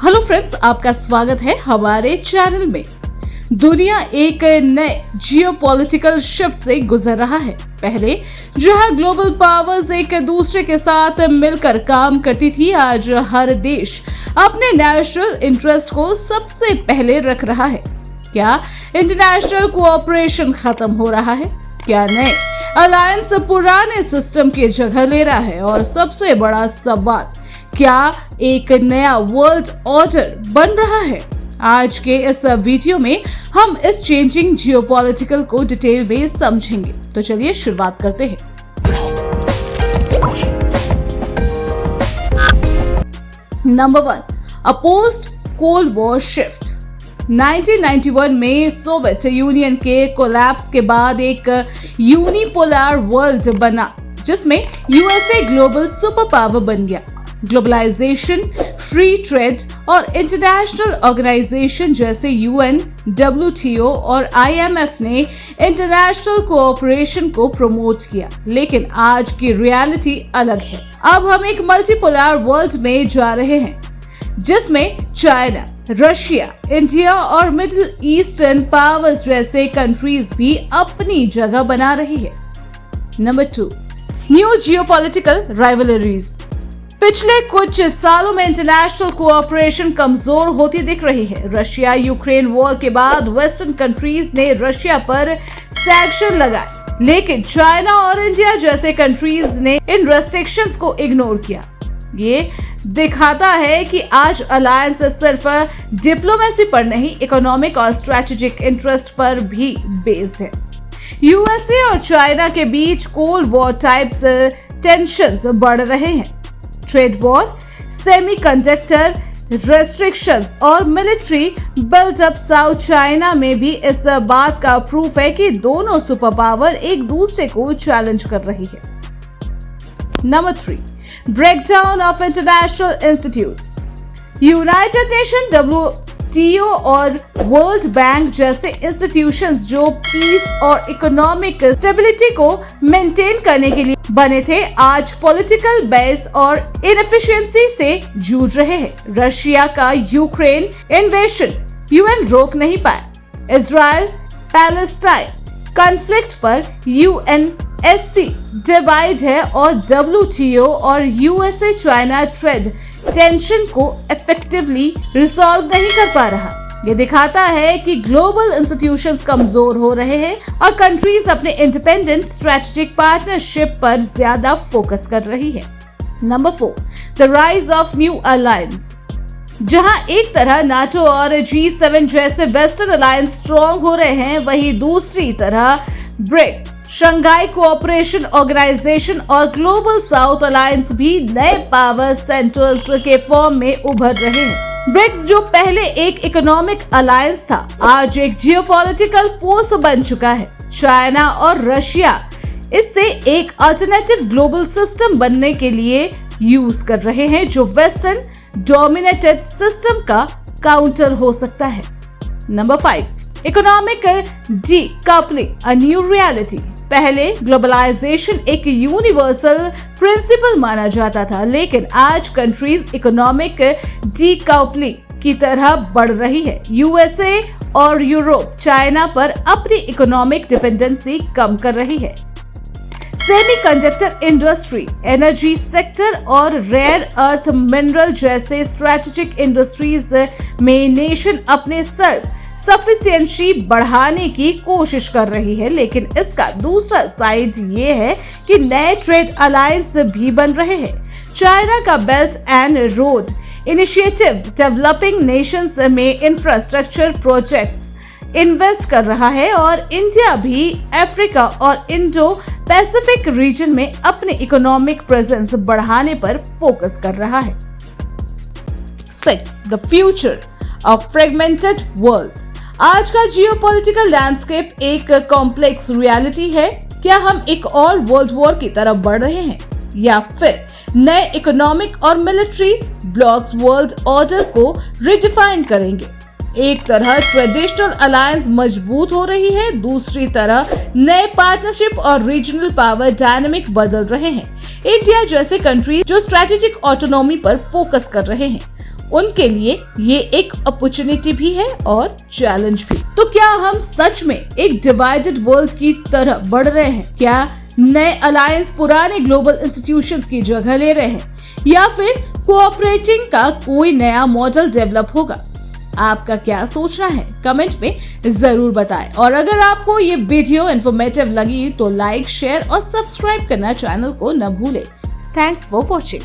Hello friends, आपका स्वागत है हमारे चैनल में। दुनिया एक नए जियोपॉलिटिकल शिफ्ट से गुजर रहा है। पहले जहां ग्लोबल पावर्स एक दूसरे के साथ मिलकर काम करती थी, आज हर देश अपने नेशनल इंटरेस्ट को सबसे पहले रख रहा है। क्या इंटरनेशनल कोऑपरेशन खत्म हो रहा है? क्या नए अलायंस पुराने सिस्टम की जगह ले रहा है? और सबसे बड़ा सवाल, क्या एक नया वर्ल्ड ऑर्डर बन रहा है? आज के इस वीडियो में हम इस चेंजिंग जियोपॉलिटिकल को डिटेल में समझेंगे। तो चलिए शुरुआत करते हैं। नंबर 1, अ पोस्ट कोल्ड वॉर शिफ्ट। 1991 में सोवियत यूनियन के कोलैप्स के बाद एक यूनिपोलर वर्ल्ड बना, जिसमें यूएसए ग्लोबल सुपर पावर बन गया। ग्लोबलाइजेशन, फ्री ट्रेड और इंटरनेशनल ऑर्गेनाइजेशन जैसे यूएन, डब्ल्यूटीओ और आईएमएफ ने इंटरनेशनल कोऑपरेशन को प्रमोट किया। लेकिन आज की रियलिटी अलग है। अब हम एक मल्टीपोलर वर्ल्ड में जा रहे हैं, जिसमें चाइना, रशिया, इंडिया और मिडिल ईस्टर्न पावर्स जैसे कंट्रीज भी अपनी जगह बना रही है। Number 2, new geopolitical rivalries. पिछले कुछ सालों में इंटरनेशनल कोऑपरेशन कमजोर होती दिख रही है। रशिया यूक्रेन वॉर के बाद वेस्टर्न कंट्रीज ने रशिया पर सैंक्शन लगाए, लेकिन चाइना और इंडिया जैसे कंट्रीज ने इन रेस्ट्रिक्शंस को इग्नोर किया। ये दिखाता है कि आज अलायंस सिर्फ डिप्लोमेसी पर नहीं, इकोनॉमिक और स्ट्रेटेजिक इंटरेस्ट पर भी बेस्ड है। यूएसए और चाइना के बीच कोल्ड वॉर टाइप्स टेंशंस बढ़ रहे हैं। ट्रेड वॉर, सेमीकंडक्टर रेस्ट्रिक्शंस और मिलिट्री बिल्डअप साउथ चाइना में भी इस बात का प्रूफ है कि दोनों सुपर पावर एक दूसरे को चैलेंज कर रही है। Number 3, breakdown of international institutes. United nation, WTO और वर्ल्ड बैंक जैसे इंस्टीट्यूशंस जो पीस और इकोनॉमिक स्टेबिलिटी को मेंटेन करने के लिए बने थे, आज पॉलिटिकल बेस और इनएफिशिएंसी से जूझ रहे हैं। रशिया का यूक्रेन इन्वेशन यूएन रोक नहीं पाया। इजराइल पैलेस्टाइन कॉन्फ्लिक्ट पर यूएनएससी डिवाइड है और डब्ल्यूटीओ और यूएसए चाइना ट्रेड टेंशन को इफेक्टिवली रिसॉल्व नहीं कर पा रहा। ये दिखाता है कि ग्लोबल इंस्टीट्यूशंस कमजोर हो रहे हैं और कंट्रीज अपने इंडिपेंडेंट स्ट्रेटेजिक पार्टनरशिप पर ज्यादा फोकस कर रही है। Number 4, the rise of new alliance. जहां एक तरह नाटो और G7 जैसे वेस्टर्न अलायंस स्ट्रॉन्ग हो रहे हैं, वहीं दूसरी तरह ब्रिक, शंघाई कोऑपरेशन ऑर्गेनाइजेशन और ग्लोबल साउथ अलायंस भी नए पावर सेंटर्स के फॉर्म में उभर रहे हैं। ब्रिक्स, जो पहले एक इकोनॉमिक अलायंस था, आज एक जियोपॉलिटिकल फोर्स बन चुका है। चाइना और रशिया इससे एक अल्टरनेटिव ग्लोबल सिस्टम बनने के लिए यूज कर रहे हैं, जो वेस्टर्न डोमिनेटेड सिस्टम का काउंटर हो सकता है। Number 5, economic decoupling, a new reality. पहले ग्लोबलाइजेशन एक यूनिवर्सल प्रिंसिपल माना जाता था, लेकिन आज कंट्रीज इकोनॉमिक डीकपलिंग की तरह बढ़ रही है। यूएसए और यूरोप चाइना पर अपनी इकोनॉमिक डिपेंडेंसी कम कर रही है। सेमीकंडक्टर इंडस्ट्री, एनर्जी सेक्टर और रेयर अर्थ मिनरल जैसे स्ट्रेटेजिक इंडस्ट्रीज में नेशन अपने सेल्फ सफिशिएंसी बढ़ाने की कोशिश कर रही है, लेकिन इसका दूसरा साइड ये है कि नए ट्रेड अलायंस भी बन रहे हैं। चाइना का belt and road initiative developing Nations में इंफ्रास्ट्रक्चर प्रोजेक्ट्स इन्वेस्ट कर रहा है और इंडिया भी अफ्रीका और इंडो पैसिफिक रीजन में अपने इकोनॉमिक प्रेजेंस बढ़ाने पर फोकस कर रहा है। 6, the future of fragmented world. आज का जियोपॉलिटिकल लैंडस्केप एक कॉम्प्लेक्स रियलिटी है। क्या हम एक और वर्ल्ड वॉर की तरफ बढ़ रहे हैं, या फिर नए इकोनॉमिक और मिलिट्री ब्लॉक्स वर्ल्ड ऑर्डर को रिडिफाइन करेंगे? एक तरह ट्रेडिशनल अलायंस मजबूत हो रही है, दूसरी तरह नए पार्टनरशिप और रीजनल पावर डायनामिक बदल रहे हैं। इंडिया जैसे कंट्री जो स्ट्रेटेजिक ऑटोनॉमी पर फोकस कर रहे हैं उनके लिए ये एक अपॉर्चुनिटी भी है और चैलेंज भी। तो क्या हम सच में एक डिवाइडेड वर्ल्ड की तरह बढ़ रहे हैं? क्या नए अलायंस पुराने ग्लोबल इंस्टीट्यूशंस की जगह ले रहे हैं, या फिर कोऑपरेटिंग का कोई नया मॉडल डेवलप होगा? आपका क्या सोचना है? कमेंट में जरूर बताएं। और अगर आपको ये वीडियो इन्फॉर्मेटिव लगी तो लाइक, शेयर और सब्सक्राइब करना चैनल को न भूलें। Thanks for watching.